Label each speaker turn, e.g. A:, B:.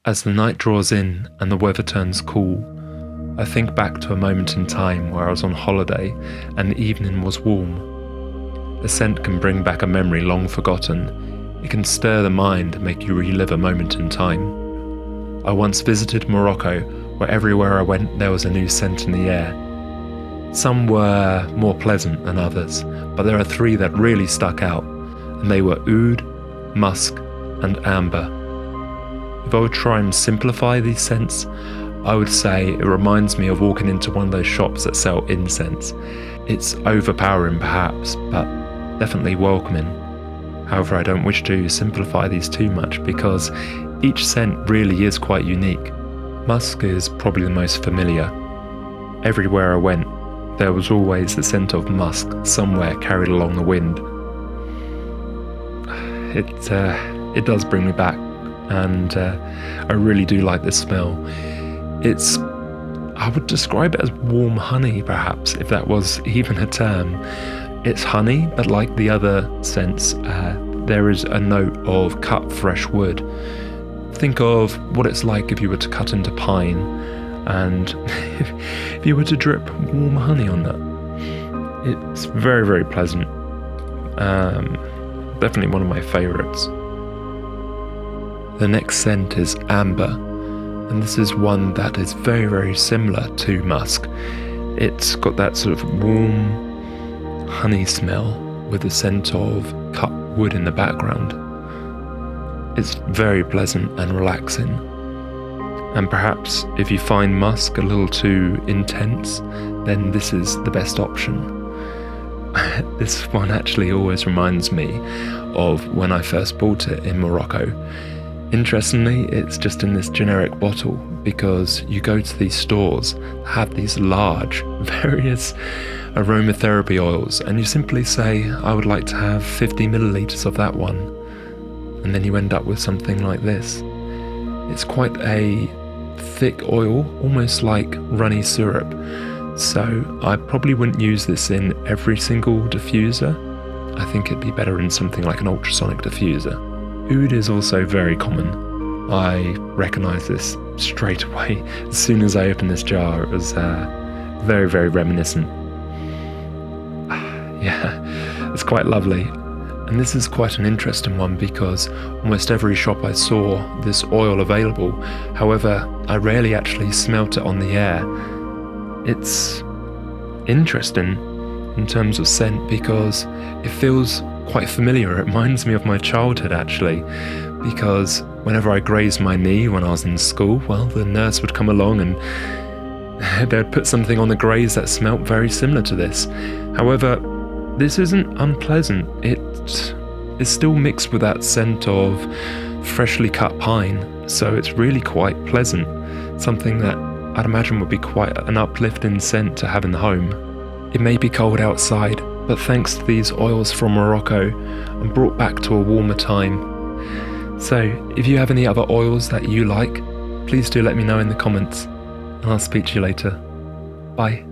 A: As the night draws in and the weather turns cool, I think back to a moment in time where I was on holiday and the evening was warm. A scent can bring back a memory long forgotten. It can stir the mind and make you relive a moment in time. I once visited Morocco, where everywhere I went there was a new scent in the air. Some were more pleasant than others, but there are three that really stuck out, and they were oud, musk and amber. If I would try and simplify these scents, I would say it reminds me of walking into one of those shops that sell incense. It's overpowering perhaps, but definitely welcoming. However, I don't wish to simplify these too much because each scent really is quite unique. Musk is probably the most familiar. Everywhere I went, there was always the scent of musk somewhere carried along the wind. It does bring me back, and I really do like this smell. I would describe it as warm honey, perhaps, if that was even a term. It's honey, but like the other scents, there is a note of cut fresh wood. Think of what it's like if you were to cut into pine, and if you were to drip warm honey on that. It's very, very pleasant. Definitely one of my favourites. The next scent is amber, and this is one that is very, very similar to musk. It's got that sort of warm honey smell with the scent of cut wood in the background. It's very pleasant and relaxing. And perhaps if you find musk a little too intense, then this is the best option. This one actually always reminds me of when I first bought it in Morocco. Interestingly, it's just in this generic bottle because you go to these stores that have these large, various aromatherapy oils, and you simply say, I would like to have 50 millilitres of that one. And then you end up with something like this. It's quite a thick oil, almost like runny syrup. So I probably wouldn't use this in every single diffuser. I think it'd be better in something like an ultrasonic diffuser. Oud is also very common. I recognise this straight away. As soon as I opened this jar, it was very, very reminiscent. Yeah, it's quite lovely. And this is quite an interesting one because almost every shop I saw this oil available. However, I rarely actually smelt it on the air. It's interesting in terms of scent because it feels quite familiar. It reminds me of my childhood actually, because whenever I grazed my knee when I was in school, well, the nurse would come along and they'd put something on the graze that smelt very similar to this. However, this isn't unpleasant. It's still mixed with that scent of freshly cut pine, so it's really quite pleasant. Something that I'd imagine would be quite an uplifting scent to have in the home. It may be cold outside, but thanks to these oils from Morocco, I'm brought back to a warmer time. So, if you have any other oils that you like, please do let me know in the comments, and I'll speak to you later. Bye.